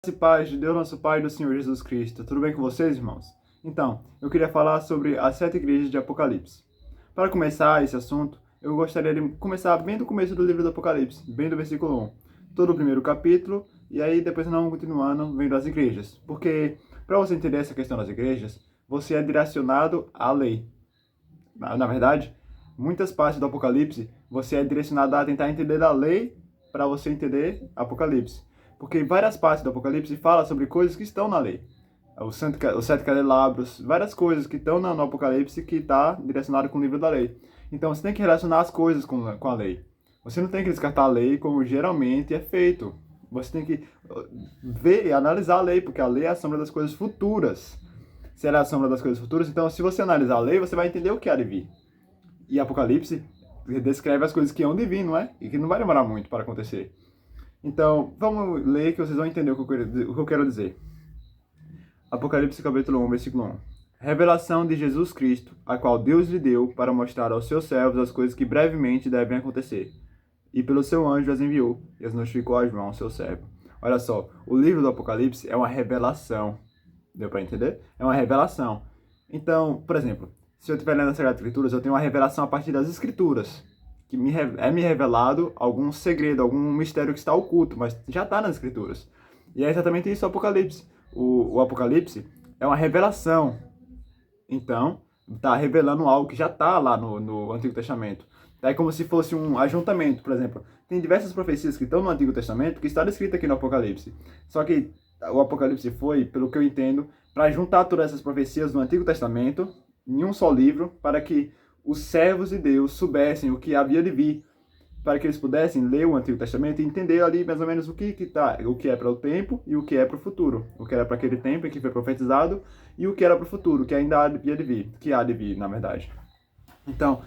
E paz de Deus, nosso Pai e do Senhor Jesus Cristo. Tudo bem com vocês, irmãos? Então, eu queria falar sobre as 7 igrejas de Apocalipse. Para começar esse assunto, eu gostaria de começar bem do começo do livro do Apocalipse, bem do versículo 1. Todo o primeiro capítulo, e aí depois não continuando, vendo as igrejas. Porque, para você entender essa questão das igrejas, você é direcionado à lei. Na verdade, muitas partes do Apocalipse, você é direcionado a tentar entender a lei para você entender Apocalipse. Porque várias partes do Apocalipse falam sobre coisas que estão na lei. Os 7 candelabros, várias coisas que estão no Apocalipse que está direcionado com o livro da lei. Então você tem que relacionar as coisas com a lei. Você não tem que descartar a lei como geralmente é feito. Você tem que ver e analisar a lei, porque a lei é a sombra das coisas futuras. Se ela é a sombra das coisas futuras, então se você analisar a lei, você vai entender o que há de vir. E Apocalipse descreve as coisas que hão de vir, não é? E que não vai demorar muito para acontecer. Então, vamos ler que vocês vão entender o que eu quero dizer. Apocalipse capítulo 1, versículo 1. Revelação de Jesus Cristo, a qual Deus lhe deu para mostrar aos seus servos as coisas que brevemente devem acontecer. E pelo seu anjo as enviou, e as notificou a João, seu servo. Olha só, o livro do Apocalipse é uma revelação. Deu para entender? É uma revelação. Então, por exemplo, se eu estiver lendo as Sagradas Escrituras, eu tenho uma revelação a partir das Escrituras. Que me revelado algum segredo, algum mistério que está oculto, mas já está nas Escrituras. E é exatamente isso o Apocalipse. O Apocalipse é uma revelação. Então, está revelando algo que já está lá no Antigo Testamento. É como se fosse um ajuntamento, por exemplo. Tem diversas profecias que estão no Antigo Testamento que estão escritas aqui no Apocalipse. Só que o Apocalipse foi, pelo que eu entendo, para juntar todas essas profecias do Antigo Testamento em um só livro, para que os servos de Deus soubessem o que havia de vir, para que eles pudessem ler o Antigo Testamento e entender ali mais ou menos o que é para o tempo e o que é para o futuro, o que era para aquele tempo em que foi profetizado e o que era para o futuro, que ainda havia de vir, que há de vir, na verdade. Então,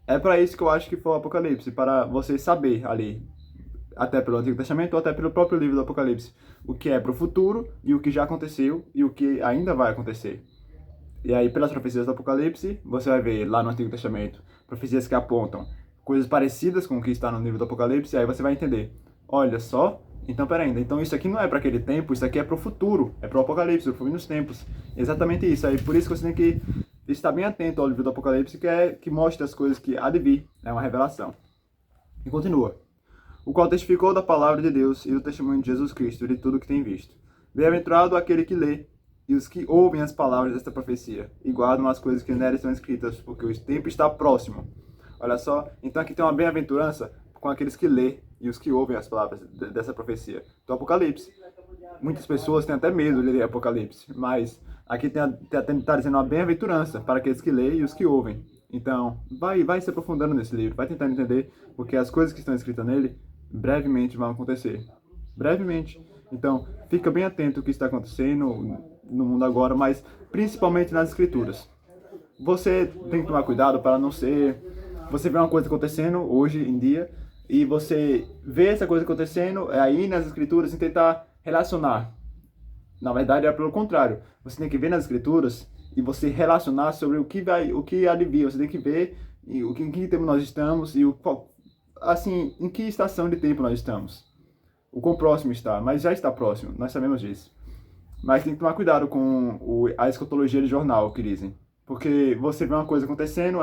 é para isso que eu acho que foi o Apocalipse, para você saber ali, até pelo Antigo Testamento ou até pelo próprio livro do Apocalipse, o que é para o futuro e o que já aconteceu e o que ainda vai acontecer. E aí, pelas profecias do Apocalipse, você vai ver lá no Antigo Testamento profecias que apontam coisas parecidas com o que está no livro do Apocalipse, e aí você vai entender. Olha só, então peraí, então isso aqui não é para aquele tempo, isso aqui é para o futuro, é para o Apocalipse, para o fim dos tempos. Exatamente isso. Aí por isso que você tem que estar bem atento ao livro do Apocalipse, que mostra as coisas que há de vir, é uma revelação. E continua. O qual testificou da palavra de Deus e do testemunho de Jesus Cristo e de tudo que tem visto. Bem-aventurado aquele que lê e os que ouvem as palavras desta profecia e guardam as coisas que nela estão escritas, porque o tempo está próximo. Olha só, então aqui tem uma bem-aventurança com aqueles que lê e os que ouvem as palavras dessa profecia do Apocalipse. Muitas pessoas têm até medo de ler Apocalipse, mas aqui está dizendo uma bem-aventurança para aqueles que lêem e os que ouvem. Então, vai se aprofundando nesse livro, vai tentando entender, porque as coisas que estão escritas nele brevemente vão acontecer. Brevemente. Então, fica bem atento ao que está acontecendo no mundo agora, mas principalmente nas Escrituras. Você tem que tomar cuidado para não ser... Você vê uma coisa acontecendo hoje em dia e você vê essa coisa acontecendo aí nas Escrituras e tentar relacionar. Na verdade, é pelo contrário. Você tem que ver nas Escrituras e você relacionar sobre o que há de vir. Você tem que ver em que tempo nós estamos e assim, em que estação de tempo nós estamos. O quão próximo está, mas já está próximo, nós sabemos disso. Mas tem que tomar cuidado com a escatologia de jornal, que dizem. Porque você vê uma coisa acontecendo,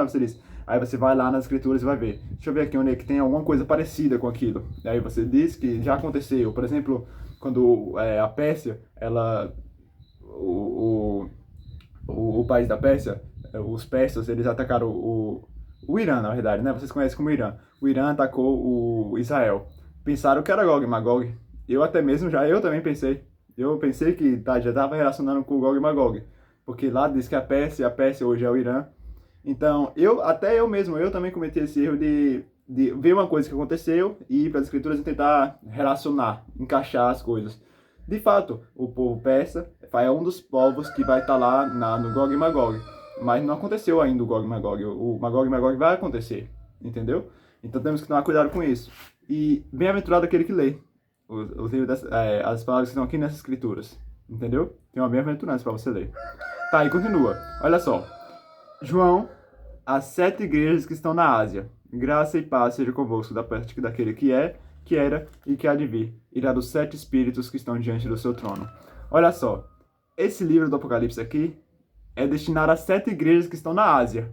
aí você vai lá nas escrituras e vai ver. Deixa eu ver aqui onde é que tem alguma coisa parecida com aquilo. Aí você diz que já aconteceu. Por exemplo, quando a Pérsia, o país da Pérsia, os persas, eles atacaram o Irã, na verdade, né? Vocês conhecem como Irã. O Irã atacou o Israel. Pensaram que era Gog e Magog. Eu também pensei. Eu pensei que já estava relacionando com o Gog e Magog. Porque lá diz que a Pérsia hoje é o Irã. Então, eu também cometi esse erro de ver uma coisa que aconteceu e ir para as escrituras e tentar relacionar, encaixar as coisas. De fato, o povo persa é um dos povos que vai estar lá no Gog e Magog. Mas não aconteceu ainda o Gog e Magog. O Magog e Magog vai acontecer, entendeu? Então temos que tomar cuidado com isso. E bem-aventurado aquele que lê as palavras que estão aqui nessas escrituras, entendeu? Tem uma bem-aventurança para você ler. Tá, e continua. Olha só. João, as 7 igrejas que estão na Ásia. Graça e paz seja convosco da parte daquele que é, que era e que há de vir, e da dos 7 espíritos que estão diante do seu trono. Olha só, esse livro do Apocalipse aqui é destinado a 7 igrejas que estão na Ásia.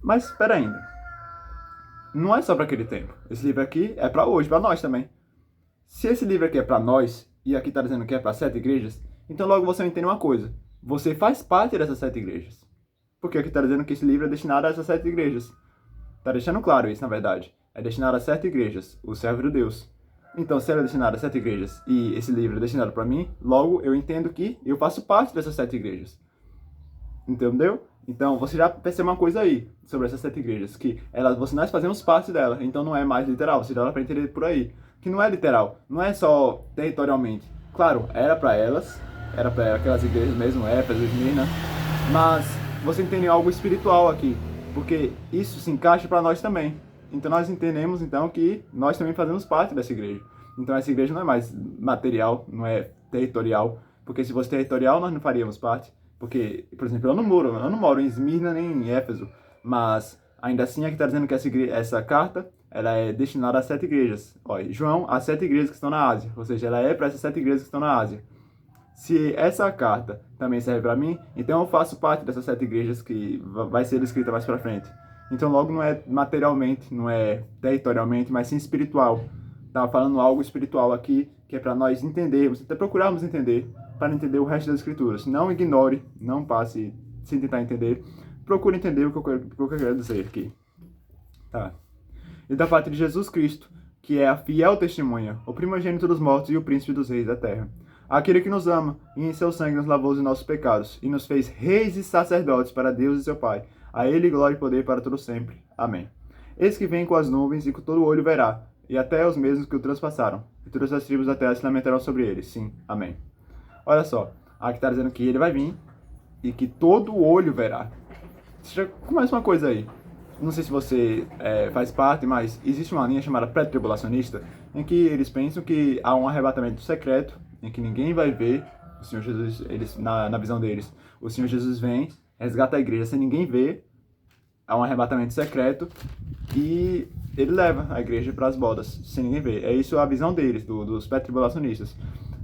Mas espera ainda, não é só para aquele tempo. Esse livro aqui é para hoje, para nós também. Se esse livro aqui é para nós, e aqui está dizendo que é para 7 igrejas, então logo você entende uma coisa. Você faz parte dessas 7 igrejas. Porque aqui está dizendo que esse livro é destinado a essas 7 igrejas. Está deixando claro isso, na verdade. É destinado a 7 igrejas, o servo de Deus. Então, se ele é destinado a 7 igrejas e esse livro é destinado para mim, logo eu entendo que eu faço parte dessas 7 igrejas. Entendeu? Então, você já percebe uma coisa aí sobre essas 7 igrejas, que nós fazemos parte dela, então não é mais literal, você dá para entender por aí. Que não é literal, não é só territorialmente. Claro, era para elas, era para aquelas igrejas mesmo, Éfeso, Esmirna, mas você entende algo espiritual aqui, porque isso se encaixa para nós também. Então nós entendemos então que nós também fazemos parte dessa igreja. Então essa igreja não é mais material, não é territorial, porque se fosse territorial nós não faríamos parte. Porque, por exemplo, eu não moro em Esmirna nem em Éfeso, mas ainda assim aqui está dizendo que essa carta ela é destinada a 7 igrejas. Olha, João, as 7 igrejas que estão na Ásia, ou seja, ela é para essas 7 igrejas que estão na Ásia. Se essa carta também serve para mim, então eu faço parte dessas 7 igrejas que vai ser escrita mais para frente. Então logo não é materialmente, não é territorialmente, mas sim espiritual. Estava falando algo espiritual aqui, que é para nós entendermos, até procurarmos entender, para entender o resto das escrituras. Não ignore, não passe sem tentar entender. Procure entender o que eu quero dizer aqui. Tá. E da parte de Jesus Cristo, que é a fiel testemunha, o primogênito dos mortos e o príncipe dos reis da terra. Aquele que nos ama, e em seu sangue nos lavou os nossos pecados, e nos fez reis e sacerdotes para Deus e seu Pai. A ele glória e poder para todo sempre. Amém. Eis que vem com as nuvens, e que todo olho verá, e até os mesmos que o transpassaram, e todas as tribos da terra se lamentarão sobre ele. Sim, amém. Olha só, aqui está dizendo que ele vai vir, e que todo olho verá. Já começa uma coisa aí. Não sei se você faz parte, mas existe uma linha chamada pré-tribulacionista, em que eles pensam que há um arrebatamento secreto, em que ninguém vai ver o Senhor Jesus, na visão deles. O Senhor Jesus vem, resgata a igreja sem ninguém ver, há um arrebatamento secreto, e ele leva a igreja para as bodas, sem ninguém ver. É isso a visão deles, dos pré-tribulacionistas.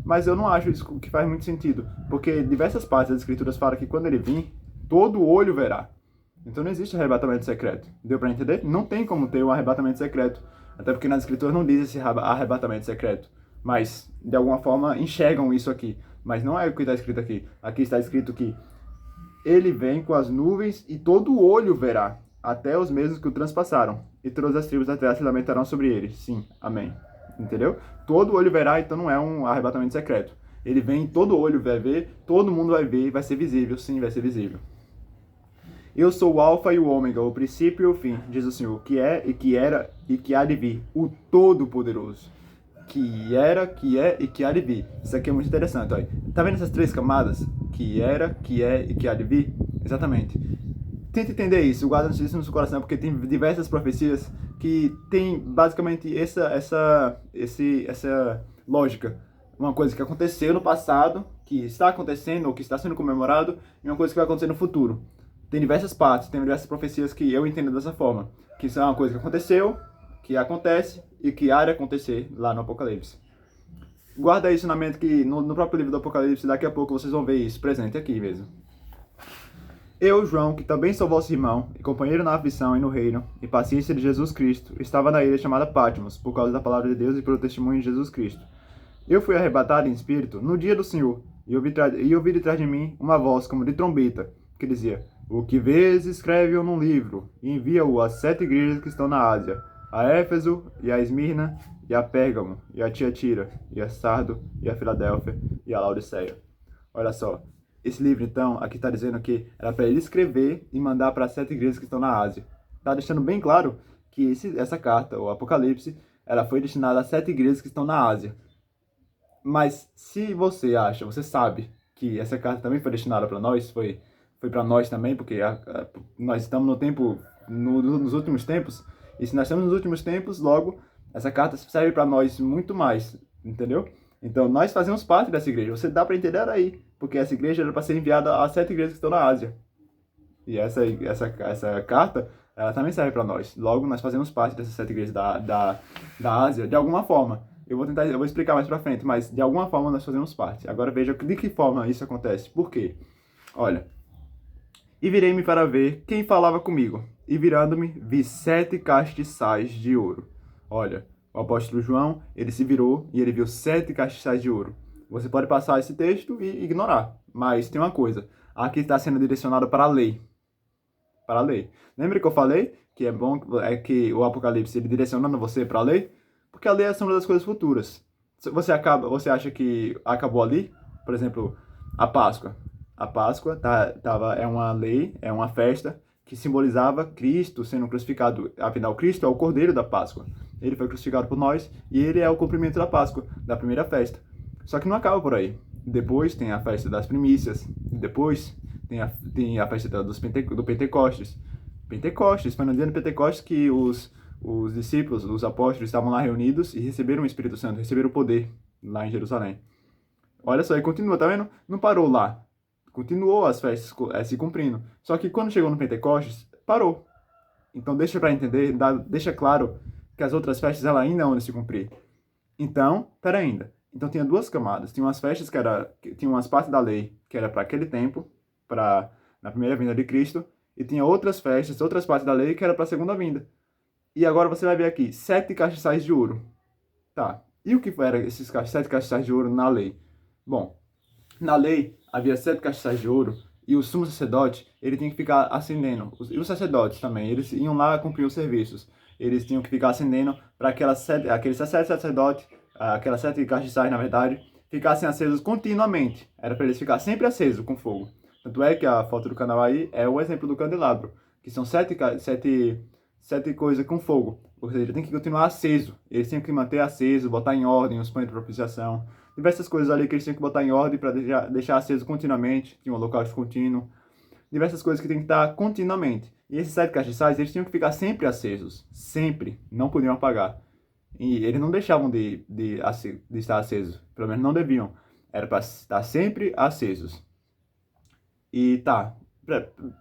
Mas eu não acho isso que faz muito sentido, porque diversas partes das escrituras falam que quando ele vir, todo olho verá. Então não existe arrebatamento secreto. Deu para entender? Não tem como ter um arrebatamento secreto. Até porque nas escrituras não diz esse arrebatamento secreto. Mas, de alguma forma, enxergam isso aqui. Mas não é o que está escrito aqui. Aqui está escrito que ele vem com as nuvens e todo olho verá, até os mesmos que o transpassaram. E todas as tribos da terra se lamentarão sobre ele. Sim, amém. Entendeu? Todo olho verá, então não é um arrebatamento secreto. Ele vem, todo olho vai ver, todo mundo vai ver, vai ser visível. Sim, vai ser visível. Eu sou o alfa e o ômega, o princípio e o fim, diz o Senhor, que é e que era e que há de vir, o Todo-Poderoso. Que era, que é e que há de vir. Isso aqui é muito interessante, olha. Tá vendo essas 3 camadas? Que era, que é e que há de vir? Exatamente. Tenta entender isso, guarda isso no seu coração, porque tem diversas profecias que tem basicamente essa lógica. Uma coisa que aconteceu no passado, que está acontecendo ou que está sendo comemorado, e uma coisa que vai acontecer no futuro. Tem diversas partes, tem diversas profecias que eu entendo dessa forma. Que isso é uma coisa que aconteceu, que acontece e que há de acontecer lá no Apocalipse. Guarda isso na mente que no próprio livro do Apocalipse, daqui a pouco vocês vão ver isso presente aqui mesmo. Eu, João, que também sou vosso irmão, e companheiro na aflição e no reino, e paciência de Jesus Cristo, estava na ilha chamada Patmos, por causa da palavra de Deus e pelo testemunho de Jesus Cristo. Eu fui arrebatado em espírito no dia do Senhor, e ouvi de trás de mim uma voz como de trombeta, que dizia: o que vês, escreve-o num livro, e envia-o às 7 igrejas que estão na Ásia, a Éfeso, e a Esmirna, e a Pérgamo, e a Tiatira, e a Sardo, e a Filadélfia, e a Laodiceia. Olha só, esse livro então, aqui está dizendo que era para ele escrever e mandar para as 7 igrejas que estão na Ásia. Está deixando bem claro que essa carta, o Apocalipse, ela foi destinada às 7 igrejas que estão na Ásia. Mas se você acha, você sabe que essa carta também foi destinada para nós, foi para nós também, porque nós estamos no tempo, nos últimos tempos, e se nós estamos nos últimos tempos, logo, essa carta serve para nós muito mais, entendeu? Então, nós fazemos parte dessa igreja, você dá para entender aí, porque essa igreja era para ser enviada às 7 igrejas que estão na Ásia. E essa carta, ela também serve para nós. Logo, nós fazemos parte dessas 7 igrejas da Ásia, de alguma forma. Eu vou explicar mais pra frente, mas de alguma forma nós fazemos parte. Agora veja de que forma isso acontece. Por quê? Olha. E virei-me para ver quem falava comigo. E virando-me, vi 7 castiçais de ouro. Olha, o apóstolo João, ele se virou e ele viu 7 castiçais de ouro. Você pode passar esse texto e ignorar. Mas tem uma coisa. Aqui está sendo direcionado para a lei. Para a lei. Lembra que eu falei que é bom que o Apocalipse ele direcionando você para a lei? Porque a lei é a sombra das coisas futuras. Você acha que acabou ali? Por exemplo, a Páscoa. A Páscoa é uma lei, é uma festa que simbolizava Cristo sendo crucificado. Afinal, Cristo é o Cordeiro da Páscoa. Ele foi crucificado por nós e ele é o cumprimento da Páscoa, da primeira festa. Só que não acaba por aí. Depois tem a festa das primícias. Depois tem a festa do Pentecostes. Pentecostes, foi no dia do Pentecostes que os discípulos, os apóstolos, estavam lá reunidos e receberam o Espírito Santo, receberam o poder lá em Jerusalém. Olha só, e continua, tá vendo? Não parou lá. Continuou as festas se cumprindo. Só que quando chegou no Pentecostes, parou. Então deixa para entender, deixa claro que as outras festas ela ainda vão se cumprir. Então, pera ainda. Então tinha duas camadas. Tinha umas festas tinha umas partes da lei que era para aquele tempo, na primeira vinda de Cristo, e tinha outras festas, outras partes da lei que era para a segunda vinda. E agora você vai ver aqui, 7 castiçais de ouro. Tá. E o que eram esses 7 castiçais de ouro na lei? Bom, na lei havia 7 castiçais de ouro e o sumo sacerdote, ele tinha que ficar acendendo. E os sacerdotes também, eles iam lá cumprir os serviços. Eles tinham que ficar acendendo para aqueles 7 sacerdotes, aquelas 7 castiçais, na verdade, ficassem acesos continuamente. Era para eles ficar sempre acesos com fogo. Tanto é que a foto do canal aí é o exemplo do candelabro, que são 7 coisas com fogo. Ou seja, tem que continuar aceso. Eles têm que manter aceso, botar em ordem os pães de propiciação. Diversas coisas ali que eles têm que botar em ordem para deixar aceso continuamente. Tinha um holocausto contínuo. Diversas coisas que tem que estar continuamente. E esses 7 castiçais, eles tinham que ficar sempre acesos. Sempre. Não podiam apagar. E eles não deixavam de estar acesos. Pelo menos não deviam. Era para estar sempre acesos. E tá,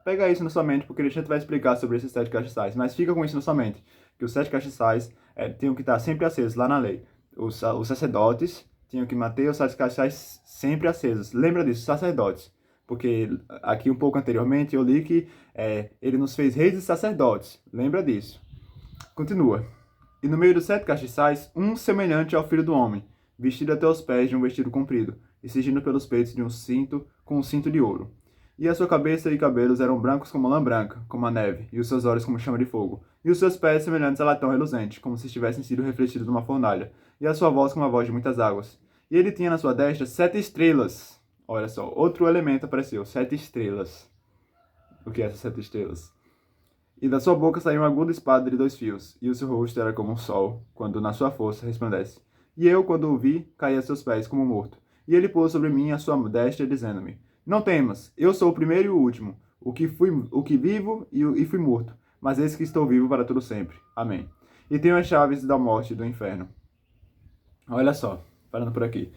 pega isso na sua mente, porque a gente vai explicar sobre esses 7 castiçais. Mas fica com isso na sua mente, que os 7 castiçais tinham que estar sempre acesos lá na lei. Os sacerdotes tinham que manter os 7 castiçais sempre acesos. Lembra disso, sacerdotes. Porque aqui um pouco anteriormente eu li que ele nos fez reis e sacerdotes. Lembra disso. Continua. E no meio dos 7 castiçais, um semelhante ao Filho do Homem, vestido até os pés de um vestido comprido, e cingido pelos peitos de um cinto com um cinto de ouro. E a sua cabeça e cabelos eram brancos como lã branca, como a neve, e os seus olhos como chama de fogo, e os seus pés semelhantes a latão reluzente, como se tivessem sido refletidos numa fornalha, e a sua voz como a voz de muitas águas. E ele tinha na sua destra 7 estrelas. Olha só, outro elemento apareceu, 7 estrelas. O que é essas 7 estrelas? E da sua boca saiu uma aguda espada de 2 fios, e o seu rosto era como um sol, quando na sua força resplandece. E eu, quando o vi, caí a seus pés como morto. E ele pôs sobre mim a sua destra, dizendo-me: Não temas, eu sou o primeiro e o último, o que vivo e fui morto, mas eis que estou vivo para todo sempre. Amém. E tenho as chaves da morte e do inferno. Olha só, parando por aqui.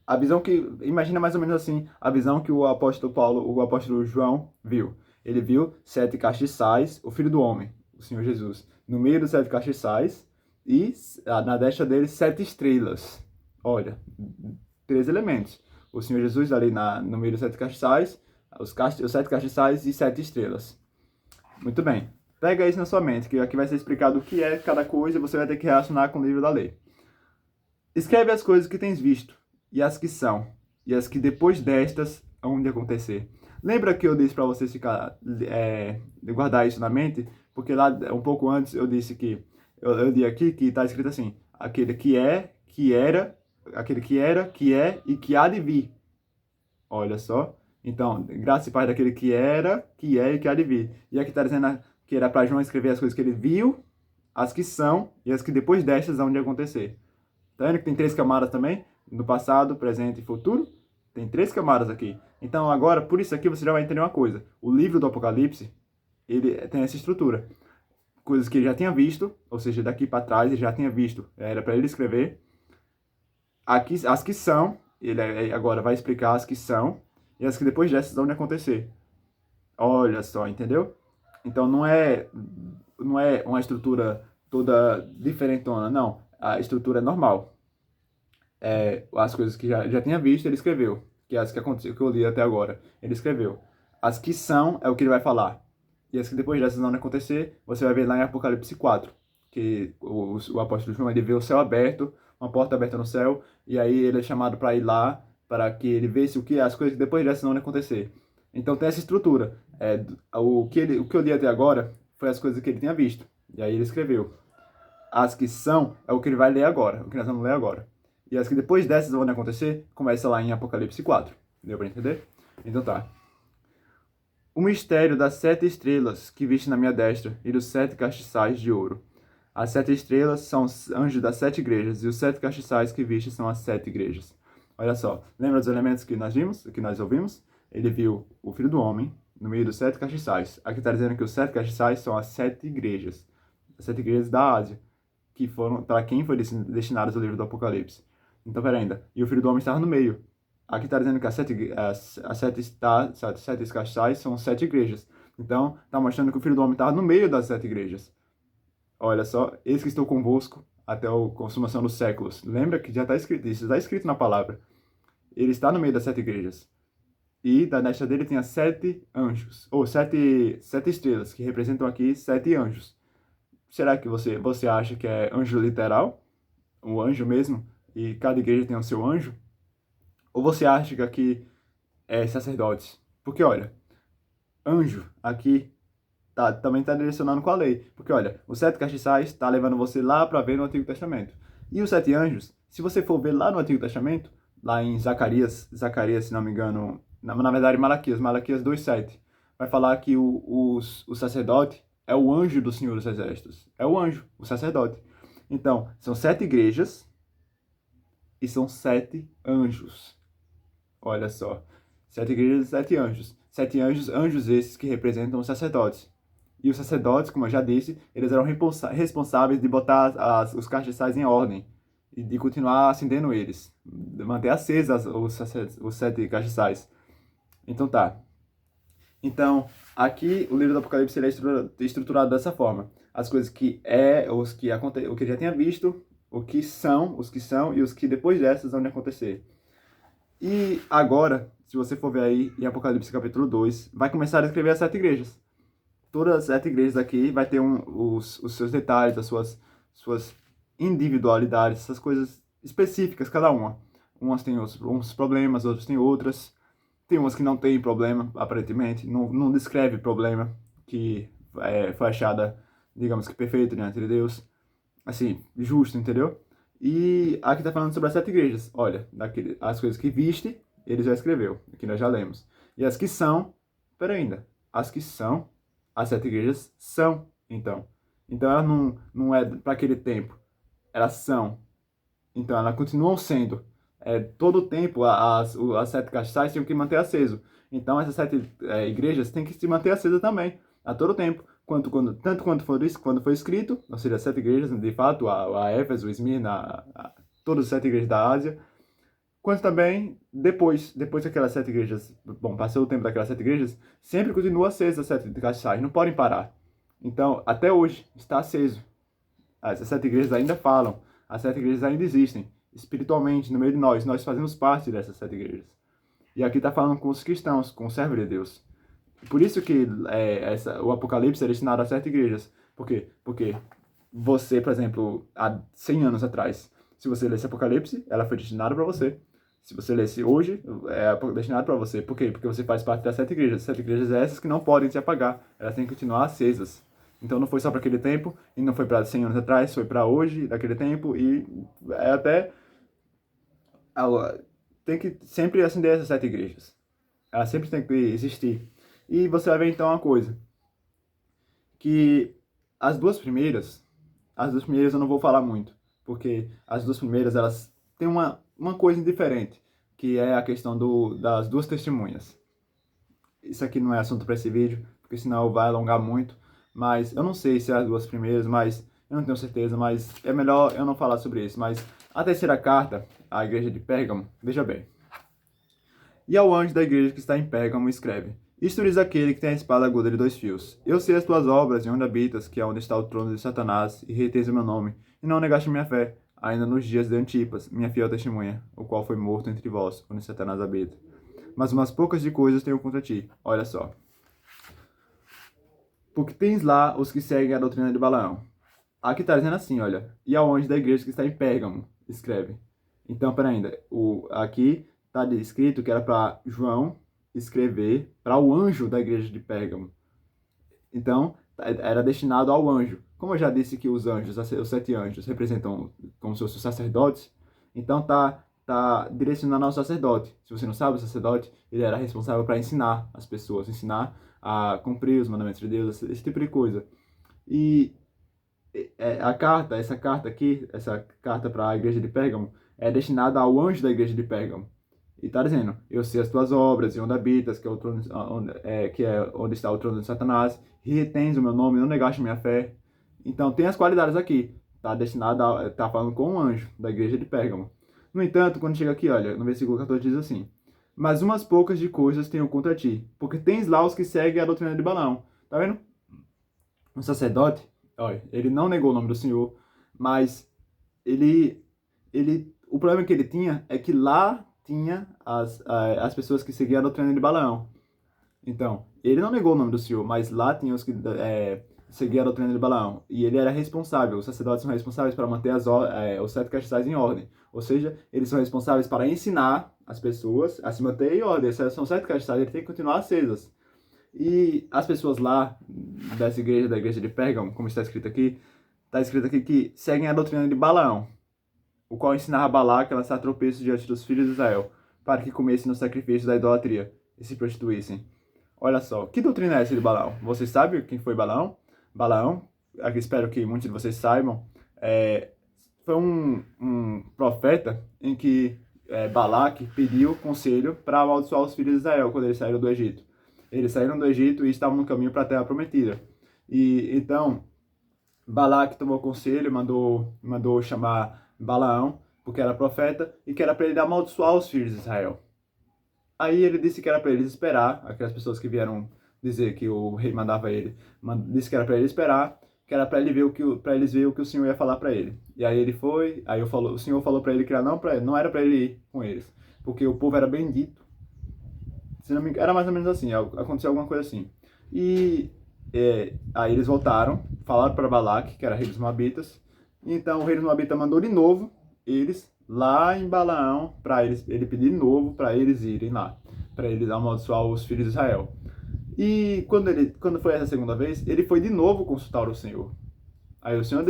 A visão imagina mais ou menos assim, a visão que o apóstolo João viu. Ele viu 7 castiçais, o Filho do Homem, o Senhor Jesus, no meio dos 7 castiçais, e na destra dele 7 estrelas. Olha, 3 elementos. O Senhor Jesus ali no meio dos 7 castiçais, os 7 castiçais e 7 estrelas. Muito bem. Pega isso na sua mente, que aqui vai ser explicado o que é cada coisa e você vai ter que relacionar com o livro da lei. Escreve as coisas que tens visto, e as que são, e as que depois destas hão de acontecer. Lembra que eu disse para vocês guardar isso na mente? Porque lá, um pouco antes, eu disse que, eu li aqui que está escrito assim, aquele que é, que era, que é e que há de vir. Olha só. Então, graça e paz daquele que era, que é e que há de vir. E aqui está dizendo que era para João escrever as coisas que ele viu, as que são e as que depois destas hão de acontecer. Tá vendo que tem 3 camadas também? No passado, presente e futuro. Tem 3 camadas aqui. Então agora, por isso aqui, você já vai entender uma coisa. O livro do Apocalipse, ele tem essa estrutura. Coisas que ele já tinha visto, ou seja, daqui para trás ele já tinha visto. Era para ele escrever. Aqui, as que são, ele agora vai explicar as que são. E as que depois dessas vão acontecer. Olha só, entendeu? Então não é uma estrutura toda diferentona, não. A estrutura é normal. As coisas que já tinha visto, ele escreveu. Que é as que aconteceu, que eu li até agora. Ele escreveu. As que são é o que ele vai falar. E as que depois dessas não acontecer, você vai ver lá em Apocalipse 4. Que o apóstolo João, ele vê o céu aberto, uma porta aberta no céu, e aí ele é chamado para ir lá, para que ele veja o que as coisas que depois dessas não acontecer. Então tem essa estrutura. O que eu li até agora foi as coisas que ele tinha visto. E aí ele escreveu. As que são é o que ele vai ler agora, o que nós vamos ler agora. E as que depois dessas vão acontecer, começa lá em Apocalipse 4. Deu para entender? Então tá. O mistério das 7 estrelas que viste na minha destra e dos 7 castiçais de ouro. As 7 estrelas são os anjos das 7 igrejas e os 7 castiçais que viste são as 7 igrejas. Olha só, lembra dos elementos que nós vimos, que nós ouvimos? Ele viu o Filho do Homem no meio dos 7 castiçais. Aqui está dizendo que os 7 castiçais são as 7 igrejas. As 7 igrejas da Ásia, que foram para quem foi destinados o livro do Apocalipse. Então, pera ainda. E o Filho do Homem estava no meio. Aqui está dizendo que as sete castiçais são 7 igrejas. Então, está mostrando que o Filho do Homem estava no meio das 7 igrejas. Olha só, eis que estou convosco até a consumação dos séculos. Lembra que já está escrito, isso está escrito na palavra. Ele está no meio das 7 igrejas. E da destra dele tem as 7 anjos, ou 7 estrelas, que representam aqui 7 anjos. Será que você acha que é anjo literal? Um anjo mesmo? E cada igreja tem o seu anjo? Ou você acha que aqui é sacerdotes? Porque, olha, anjo aqui também está direcionando com a lei. Porque, olha, os 7 castiçais está levando você lá para ver no Antigo Testamento. E os 7 anjos, se você for ver lá no Antigo Testamento, lá em Zacarias, se não me engano, na verdade Malaquias 2:7, vai falar que o sacerdote é o anjo do Senhor dos Exércitos. É o anjo, o sacerdote. Então, são 7 igrejas e são 7 anjos. Olha só. 7 igrejas e 7 anjos. 7 anjos, anjos esses que representam os sacerdotes. E os sacerdotes, como eu já disse, eles eram responsáveis de botar os castiçais em ordem e de continuar acendendo eles, de manter acesos os 7 castiçais. Então tá. Então, aqui o livro do Apocalipse ele é estruturado dessa forma. As coisas que o que já tinha visto, os que são e os que depois dessas vão acontecer. E agora, se você for ver aí em Apocalipse capítulo 2, vai começar a escrever as 7 igrejas. Todas as 7 igrejas aqui vai ter os seus detalhes, as suas individualidades, essas coisas específicas, cada uma. Umas têm uns problemas, outras têm outras. Tem umas que não tem problema, aparentemente, não descreve problema, que foi achada, digamos que perfeita diante de Deus. Assim, justo, entendeu? E aqui está falando sobre as 7 igrejas. Olha, as coisas que viste, ele já escreveu, aqui nós já lemos. E as que são, pera ainda, as que são, as 7 igrejas são, então. Então elas não é para aquele tempo, elas são. Então elas continuam sendo. Todo o tempo as 7 castiçais tinham que manter aceso. Então essas 7 igrejas têm que se manter acesas também, a todo tempo. Tanto quando foi escrito, ou seja, as 7 igrejas, de fato, a Éfeso, Esmirna, todas as 7 igrejas da Ásia, quanto também depois que aquelas 7 igrejas, passou o tempo daquelas 7 igrejas, sempre continua acesa as 7 castiçais, não podem parar. Então, até hoje, está aceso. As 7 igrejas ainda falam, as 7 igrejas ainda existem, espiritualmente, no meio de nós fazemos parte dessas 7 igrejas. E aqui está falando com os cristãos, com os servos de Deus. Por isso que o Apocalipse é destinado a 7 igrejas. Por quê? Porque você, por exemplo, há 100 anos atrás, se você lesse Apocalipse, ela foi destinada para você. Se você lesse hoje, é destinado para você. Por quê? Porque você faz parte das 7 igrejas. As 7 igrejas são essas que não podem se apagar. Elas têm que continuar acesas. Então não foi só para aquele tempo, e não foi para 100 anos atrás, foi para hoje, daquele tempo, e até tem que sempre acender essas 7 igrejas. Elas sempre têm que existir. E você vai ver então uma coisa, que as duas primeiras eu não vou falar muito, porque as duas primeiras elas têm uma coisa diferente, que é a questão das duas testemunhas. Isso aqui não é assunto para esse vídeo, porque senão vai alongar muito, mas eu não sei se é as duas primeiras, mas eu não tenho certeza, mas é melhor eu não falar sobre isso. Mas a terceira carta, à igreja de Pérgamo, veja bem. E ao anjo da igreja que está em Pérgamo escreve: Isto diz aquele que tem a espada aguda de 2 fios. Eu sei as tuas obras e onde habitas, que é onde está o trono de Satanás, e retens o meu nome, e não negaste minha fé, ainda nos dias de Antipas, minha fiel testemunha, o qual foi morto entre vós, onde Satanás habita. Mas umas poucas de coisas tenho contra ti. Olha só. Porque tens lá os que seguem a doutrina de Balaão. Aqui está dizendo assim, olha. E ao anjo da igreja que está em Pérgamo, escreve. Então, pera ainda. Aqui está escrito que era para João escrever para o anjo da igreja de Pérgamo. Então, era destinado ao anjo. Como eu já disse que os anjos, os 7 anjos, representam como se fossem os sacerdotes, então tá direcionando ao sacerdote. Se você não sabe, o sacerdote, ele era responsável para ensinar as pessoas, ensinar a cumprir os mandamentos de Deus, esse tipo de coisa. E essa carta aqui, essa carta para a igreja de Pérgamo, é destinada ao anjo da igreja de Pérgamo. E está dizendo, eu sei as tuas obras e onde habitas, que é, o trono, onde está o trono de Satanás, e retens o meu nome, não negaste minha fé. Então tem as qualidades aqui. Está destinado, está falando com um anjo da igreja de Pérgamo. No entanto, quando chega aqui, olha, no versículo 14 diz assim, mas umas poucas de coisas tenho contra ti, porque tens lá os que seguem a doutrina de Balaão. Tá vendo? O sacerdote, olha, ele não negou o nome do Senhor, mas o problema que ele tinha é que lá tinha as pessoas que seguiam a doutrina de Balaão. Então, ele não negou o nome do Senhor, mas lá tinha os que seguiam a doutrina de Balaão. E ele era responsável, os sacerdotes são responsáveis para manter os 7 castiçais em ordem. Ou seja, eles são responsáveis para ensinar as pessoas a se manter em ordem. São 7 castiçais, eles têm que continuar acesas. E as pessoas lá dessa igreja, da igreja de Pérgamo, como está escrito aqui que seguem a doutrina de Balaão, o qual ensinava Balaque a lançar tropeços diante dos filhos de Israel, para que comessem no sacrifício da idolatria e se prostituíssem. Olha só, que doutrina é essa de Balaão? Vocês sabem quem foi Balaão? Balaão, aqui espero que muitos de vocês saibam, foi um profeta em que Balaque pediu conselho para amaldiçoar os filhos de Israel quando eles saíram do Egito. Eles saíram do Egito e estavam no caminho para a Terra Prometida. E então Balaque tomou conselho, mandou chamar Balaão, porque era profeta, e que era para ele amaldiçoar os filhos de Israel. Aí ele disse que era para eles esperar, aquelas pessoas que vieram dizer que o rei mandava ele, disse que era para ele esperar, que era para ele ver eles ver o que o Senhor ia falar para ele. E aí ele foi, o Senhor falou para ele que não era para ele ir com eles, porque o povo era bendito. Se não me engano, era mais ou menos assim, aconteceu alguma coisa assim. E aí eles voltaram, falaram para Balaque, que era rei dos Moabitas. Então o rei dos Moabitas mandou de novo eles lá em Balaão, para ele pedir de novo para eles irem lá, para eles amaldiçoar os filhos de Israel. E quando foi essa segunda vez, ele foi de novo consultar o Senhor. Aí o Senhor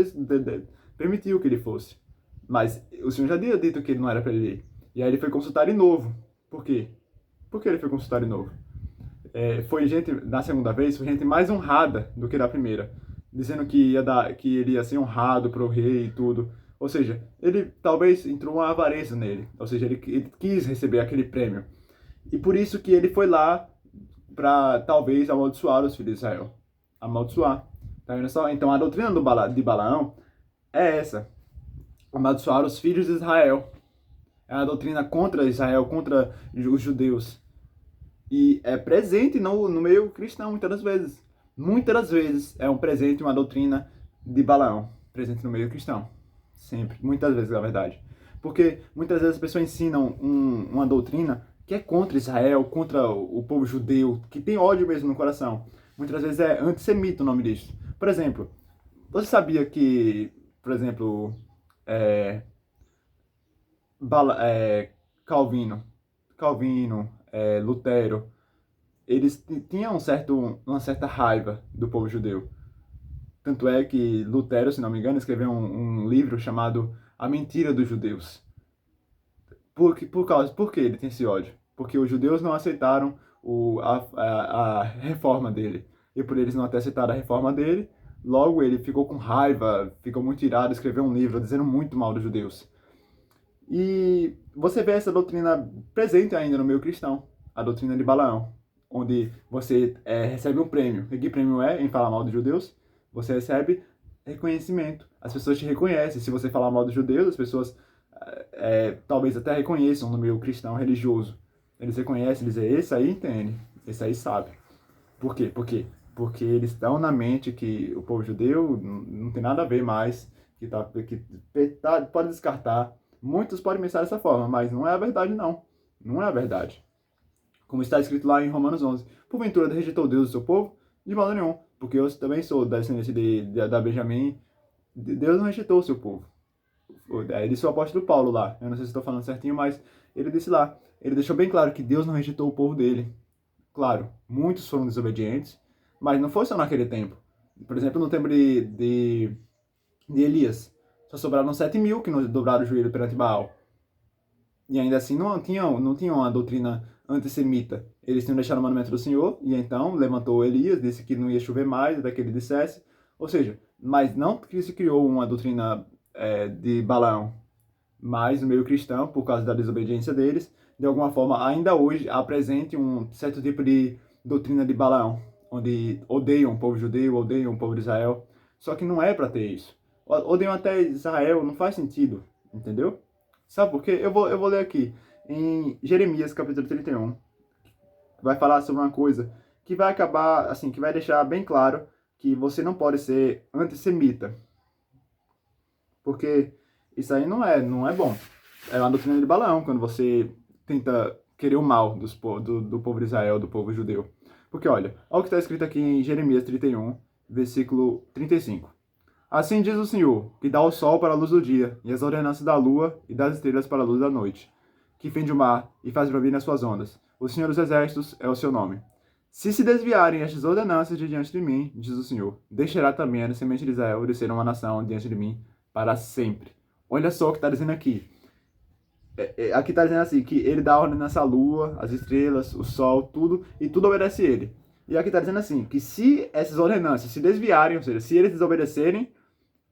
permitiu que ele fosse. Mas o Senhor já tinha dito que ele não era para ele ir. E aí ele foi consultar de novo. Por quê? Por que ele foi consultar de novo? Na segunda vez, foi gente mais honrada do que da primeira, dizendo que ele ia ser honrado pro rei e tudo. Ou seja, ele talvez entrou uma avareza nele, ou seja, ele quis receber aquele prêmio. E por isso que ele foi lá para talvez amaldiçoar os filhos de Israel. Amaldiçoar. Tá vendo só? Então a doutrina de Balaão é essa: amaldiçoar os filhos de Israel. É a doutrina contra Israel, contra os judeus. E é presente no meio cristão, muitas das vezes. Muitas das vezes é um presente, uma doutrina de Balaão, presente no meio cristão. Sempre, muitas vezes, na verdade. Porque muitas vezes as pessoas ensinam uma doutrina que é contra Israel, contra o povo judeu, que tem ódio mesmo no coração. Muitas vezes é antissemita o nome disso. Por exemplo, você sabia que, por exemplo, Calvino, Lutero, eles tinham uma certa raiva do povo judeu. Tanto é que Lutero, se não me engano, escreveu um livro chamado A Mentira dos Judeus. Por que ele tem esse ódio? Porque os judeus não aceitaram a reforma dele. E por eles não ter aceitado a reforma dele, logo ele ficou com raiva, ficou muito irado, escreveu um livro dizendo muito mal dos judeus. E você vê essa doutrina presente ainda no meio cristão, a doutrina de Balaão, onde você recebe um prêmio. E que prêmio é em falar mal dos judeus? Você recebe reconhecimento. As pessoas te reconhecem. Se você falar mal dos judeus, as pessoas talvez até reconheçam no meio cristão religioso. Eles reconhecem, eles dizem, esse aí entende. Esse aí sabe. Por quê? Por quê? Porque eles estão na mente que o povo judeu não tem nada a ver mais, pode descartar. Muitos podem pensar dessa forma, mas não é a verdade, não. Não é a verdade. Como está escrito lá em Romanos 11. Porventura rejeitou Deus o seu povo? De modo nenhum, porque eu também sou da descendência da Benjamim. Deus não rejeitou o seu povo. Ele disse o apóstolo Paulo lá. Eu não sei se estou falando certinho, mas ele disse lá. Ele deixou bem claro que Deus não rejeitou o povo dele. Claro, muitos foram desobedientes, mas não foi só naquele tempo. Por exemplo, no tempo de Elias, só sobraram 7.000 que não dobraram o joelho perante Baal. E ainda assim não tinham uma doutrina antissemita. Eles tinham deixado o mandamento do Senhor, e então levantou Elias, disse que não ia chover mais, até que ele dissesse. Ou seja, mas não que se criou uma doutrina de Balaão, mas no meio cristão, por causa da desobediência deles, de alguma forma, ainda hoje apresente um certo tipo de doutrina de Balaão, onde odeiam o povo judeu, odeiam o povo de Israel. Só que não é para ter isso. Odeiam até Israel, não faz sentido, entendeu? Sabe por quê? Eu vou ler aqui, em Jeremias, capítulo 31, vai falar sobre uma coisa que vai acabar, assim, que vai deixar bem claro que você não pode ser antissemita. Porque isso aí não é bom. É uma doutrina de Balaão, quando você tenta querer o mal do povo de Israel, do povo judeu. Porque olha o que está escrito aqui em Jeremias 31, versículo 35. Assim diz o Senhor, que dá o sol para a luz do dia, e as ordenanças da lua e das estrelas para a luz da noite, que fende o mar e faz bravir nas suas ondas. O Senhor dos Exércitos é o seu nome. Se desviarem estas ordenanças de diante de mim, diz o Senhor, deixará também a semente de Israel de ser uma nação diante de mim para sempre. Olha só o que está dizendo aqui. Aqui está dizendo assim, que ele dá ordenança à lua, às estrelas, o sol, tudo, e tudo obedece a ele. E aqui está dizendo assim, que se essas ordenanças se desviarem, ou seja, se eles desobedecerem,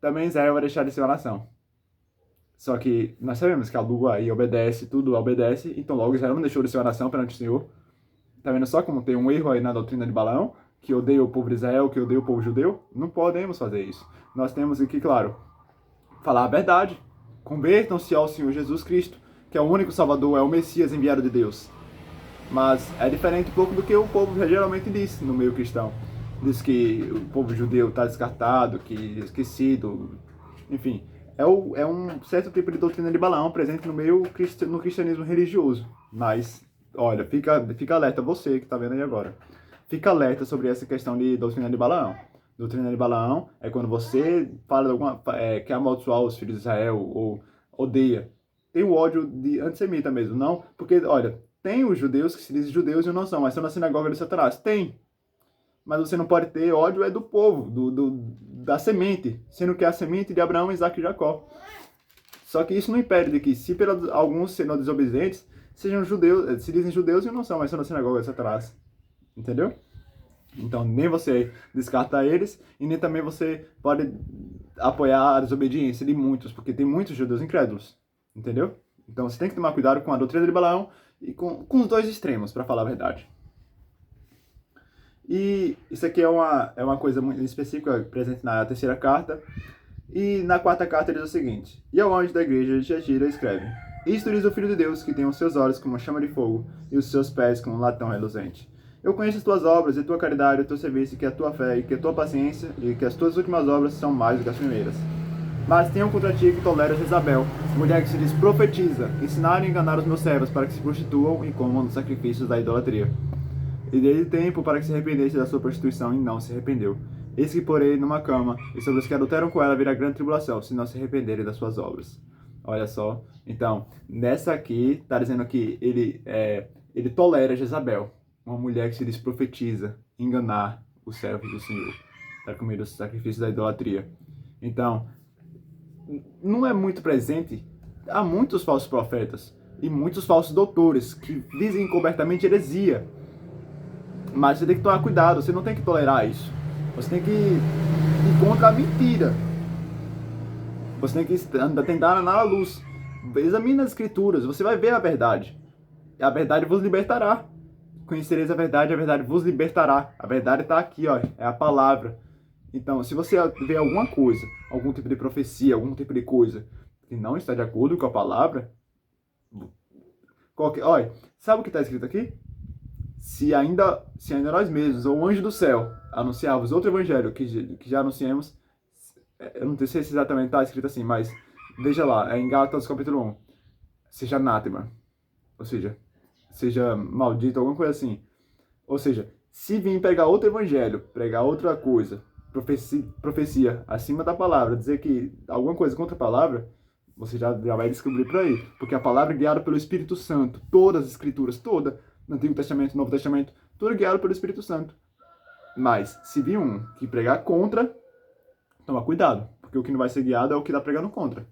também Israel vai deixar de ser uma nação. Só que nós sabemos que a lua aí obedece, tudo obedece, então logo Israel não deixou de ser uma nação perante o Senhor. Tá vendo só como tem um erro aí na doutrina de Balaão, que odeia o povo de Israel, que odeia o povo judeu? Não podemos fazer isso. Nós temos aqui, claro, falar a verdade. Convertam-se ao Senhor Jesus Cristo, que é o único Salvador, é o Messias enviado de Deus. Mas é diferente um pouco do que o povo geralmente diz no meio cristão. Diz que o povo judeu está descartado, que esquecido, enfim. É um certo tipo de doutrina de Balaão presente no cristianismo religioso. Mas, olha, fica alerta você que está vendo aí agora. Fica alerta sobre essa questão de doutrina de Balaão. Doutrina de Balaão é quando você fala quer amaldiçoar os filhos de Israel ou odeia. Tem o ódio de antissemita mesmo, não? Porque, olha, tem os judeus que se dizem judeus e não são, mas são na sinagoga de Satanás. Tem. Mas você não pode ter ódio do povo, da semente, sendo que é a semente de Abraão, Isaac e Jacó. Só que isso não impede de que, se alguns sendo desobedientes, sejam judeus, se dizem judeus e não são, mas são na sinagoga de Satanás. Entendeu? Então, nem você descarta eles, e nem também você pode apoiar a desobediência de muitos, porque tem muitos judeus incrédulos. Entendeu? Então, você tem que tomar cuidado com a doutrina de Balaão e com os dois extremos, para falar a verdade. E isso aqui é uma coisa muito específica presente na terceira carta. E na quarta carta ele diz o seguinte: E ao anjo da igreja de Tiatira escreve: Isto diz o Filho de Deus, que tem os seus olhos como chama de fogo e os seus pés como um latão reluzente. Eu conheço as tuas obras, e tua caridade, e o teu serviço, e que a tua fé, e que a tua paciência, e que as tuas últimas obras são mais do que as primeiras. Mas tenho contra ti que toleras Jezabel, mulher que se diz profetiza, ensinar e enganar os meus servos para que se prostituam e comam dos sacrifícios da idolatria. E dei tempo para que se arrependesse da sua prostituição, e não se arrependeu. Eis que porei numa cama, e sobre os que adulteram com ela virá grande tribulação, se não se arrependerem das suas obras. Olha só. Então, nessa aqui, está dizendo que ele tolera Jezabel, uma mulher que se diz profetiza, enganar os servos do Senhor, para comer os sacrifícios da idolatria. Então, não é muito presente. Há muitos falsos profetas e muitos falsos doutores que dizem cobertamente heresia. Mas você tem que tomar cuidado, você não tem que tolerar isso. Você tem que ir contra a mentira. Você tem que tentar andar na luz. Examine as escrituras, você vai ver a verdade. A verdade vos libertará. Conhecereis a verdade vos libertará. A verdade está aqui, ó, é a palavra. Então, se você vê alguma coisa, algum tipo de profecia, algum tipo de coisa que não está de acordo com a palavra, olha, sabe o que está escrito aqui? se ainda nós mesmos, ou o anjo do céu, anunciarmos outro evangelho que já anunciamos, eu não sei se exatamente está escrito assim, mas veja lá, é em Gálatas capítulo 1, seja anátema, ou seja maldito, alguma coisa assim. Ou seja, se vir pregar outro evangelho, pregar outra coisa, profecia acima da palavra, dizer que alguma coisa contra a palavra, você já vai descobrir por aí. Porque a palavra é guiada pelo Espírito Santo. Todas as escrituras, toda, no Antigo Testamento, Novo Testamento, tudo é guiado pelo Espírito Santo. Mas, se vir um que pregar contra, toma cuidado. Porque o que não vai ser guiado é o que está pregando contra.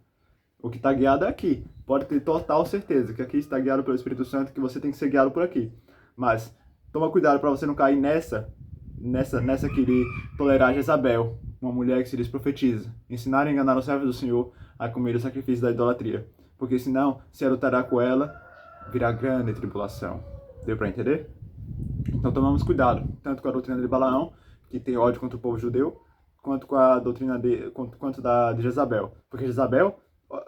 O que está guiado é aqui. Pode ter total certeza que aqui está guiado pelo Espírito Santo, que você tem que ser guiado por aqui. Mas, toma cuidado para você não cair nessa querer tolerar Jezabel, uma mulher que se diz profetiza, ensinar e enganar os servos do Senhor a comer o sacrifício da idolatria. Porque senão, se adulterar com ela, virá grande tribulação. Deu para entender? Então tomamos cuidado, tanto com a doutrina de Balaão, que tem ódio contra o povo judeu, quanto com a doutrina quanto da de Jezabel. Porque Jezabel,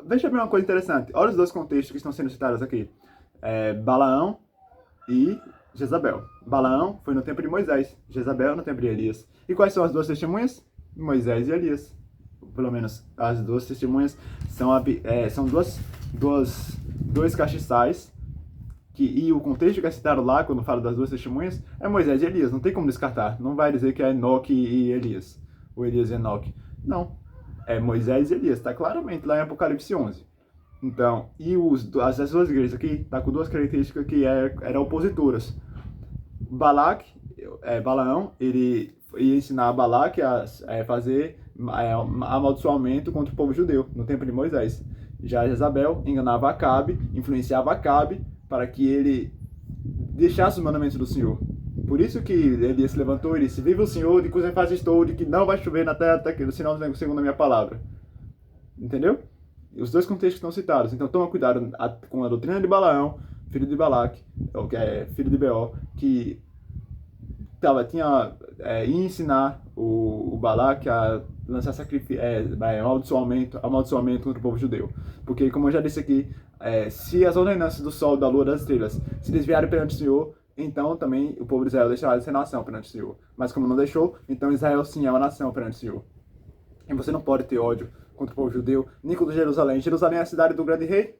veja bem uma coisa interessante, olha os dois contextos que estão sendo citados aqui. Balaão e Jezabel. Balaão foi no tempo de Moisés, Jezabel no tempo de Elias. E quais são as duas testemunhas? Moisés e Elias. Pelo menos as duas testemunhas são dois castiçais, e o contexto que é citado lá, quando fala das duas testemunhas, é Moisés e Elias. Não tem como descartar. Não vai dizer que é Enoque e Elias. Ou Elias e Enoque. Não. É Moisés e Elias. Está claramente lá em Apocalipse 11. Então, e as duas igrejas aqui, tá com duas características que eram opositoras. Balaão, ele ia ensinar a Balaque a fazer amaldiçoamento contra o povo judeu, no tempo de Moisés. Já Jezabel enganava Acabe, influenciava Acabe, para que ele deixasse os mandamentos do Senhor. Por isso que Elias se levantou e disse: vive o Senhor, de cuja face estou, de que não vai chover na terra, senão segundo a minha palavra. Entendeu? E os dois contextos estão citados. Então toma cuidado com a doutrina de Balaão, filho de Balaque, que é filho de Beor, que ia ensinar o Balaque a lançar amaldiçoamento contra o povo judeu. Porque, como eu já disse aqui, se as ordenanças do sol, da lua, das estrelas se desviarem perante o Senhor, então também o povo de Israel deixará de ser nação perante o Senhor. Mas como não deixou, então Israel sim é uma nação perante o Senhor. E você não pode ter ódio contra o povo judeu, nem contra Jerusalém. Jerusalém é a cidade do grande rei.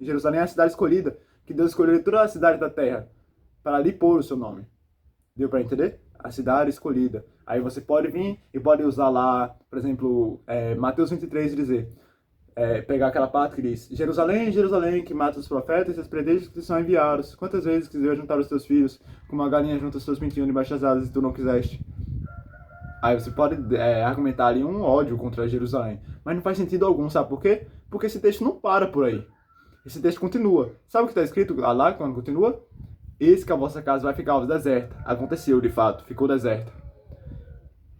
Jerusalém é a cidade escolhida, que Deus escolheu toda a cidade da terra para ali pôr o seu nome. Deu para entender? A cidade escolhida. Aí você pode vir e pode usar lá, por exemplo, Mateus 23 e dizer, pegar aquela parte que diz: Jerusalém, Jerusalém, que mata os profetas e os predeiros que são enviados. Quantas vezes quiser juntar os teus filhos, como a galinha junta os teus pintinhos debaixo das asas e tu não quiseste? Aí você pode argumentar ali um ódio contra Jerusalém. Mas não faz sentido algum, sabe por quê? Porque esse texto não para por aí. Esse texto continua. Sabe o que está escrito lá quando continua? Eis que a vossa casa vai ficar deserta. Aconteceu, de fato, ficou deserta.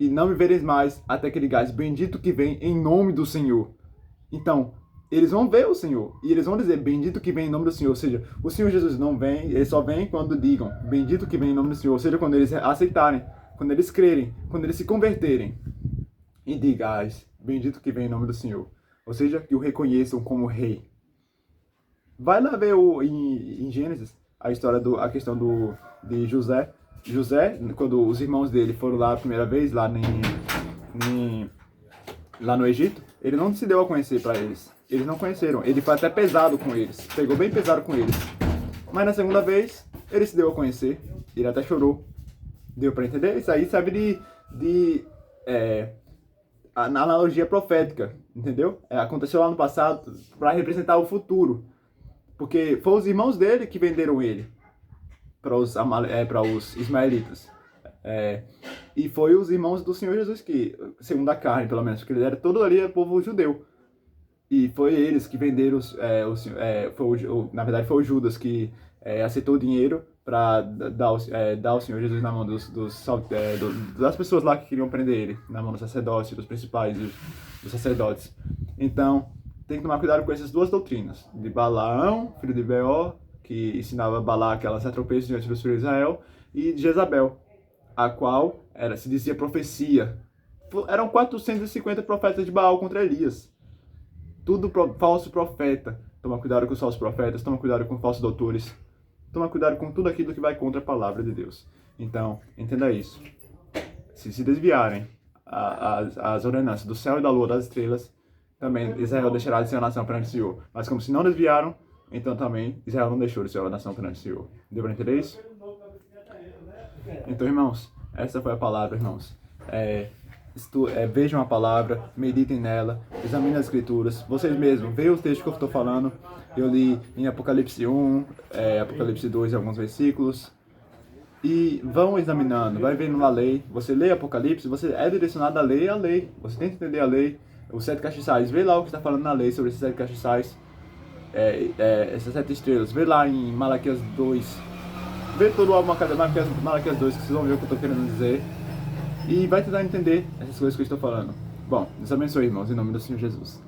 E não me vereis mais até que digais: bendito que vem em nome do Senhor. Então, eles vão ver o Senhor. E eles vão dizer: bendito que vem em nome do Senhor. Ou seja, o Senhor Jesus não vem, ele só vem quando digam: bendito que vem em nome do Senhor. Ou seja, quando eles aceitarem, quando eles crerem, quando eles se converterem. E digais: bendito que vem em nome do Senhor. Ou seja, que o reconheçam como rei. Vai lá ver em Gênesis a questão de José. José, quando os irmãos dele foram lá a primeira vez, lá no Egito, ele não se deu a conhecer para eles. Eles não conheceram. Ele foi até pesado com eles. Pegou bem pesado com eles. Mas na segunda vez, ele se deu a conhecer. Ele até chorou. Deu para entender? Isso aí serve de analogia profética. Entendeu? Aconteceu lá no passado para representar o futuro. Porque foram os irmãos dele que venderam ele para os ismaelitas. E foi os irmãos do Senhor Jesus que, segundo a carne, pelo menos, porque ele era todo ali povo judeu. E foi eles que venderam, na verdade foi o Judas que aceitou o dinheiro para dar ao Senhor Jesus na mão das pessoas lá que queriam prender ele, na mão do sacerdócio, dos principais, dos sacerdotes. Então, tem que tomar cuidado com essas duas doutrinas, de Balaão, filho de Beor, que ensinava Balaque a lançar tropeços diante dos filhos de Israel, e de Jezabel, a qual se dizia profecia. Eram 450 profetas de Baal contra Elias. Tudo falso profeta. Toma cuidado com os falsos profetas, toma cuidado com os falsos doutores. tomar cuidado com tudo aquilo que vai contra a palavra de Deus. Então, entenda isso. Se desviarem as ordenanças do céu e da lua, das estrelas, também Israel deixará de ser uma nação perante o Senhor. Mas como se não desviaram, então também Israel não deixou de ser uma nação perante o Senhor. Deu para entender isso? Então, irmãos, essa foi a palavra, irmãos. Vejam a palavra, meditem nela, examinem as escrituras. Vocês mesmos, vejam os textos que eu estou falando. Eu li em Apocalipse 1, Apocalipse 2, alguns versículos. E vão examinando, vai vendo a lei. Você lê Apocalipse, você é direcionado a lei. Você tem que entender a lei. Os 7 castiçais, vê lá o que está falando na lei sobre esses 7 castiçais. Essas 7 estrelas, vê lá em Malaquias 2. Vê todo o Malaquias 2, que vocês vão ver o que eu estou querendo dizer. E vai tentar entender essas coisas que eu estou falando. Bom, Deus abençoe, irmãos, em nome do Senhor Jesus.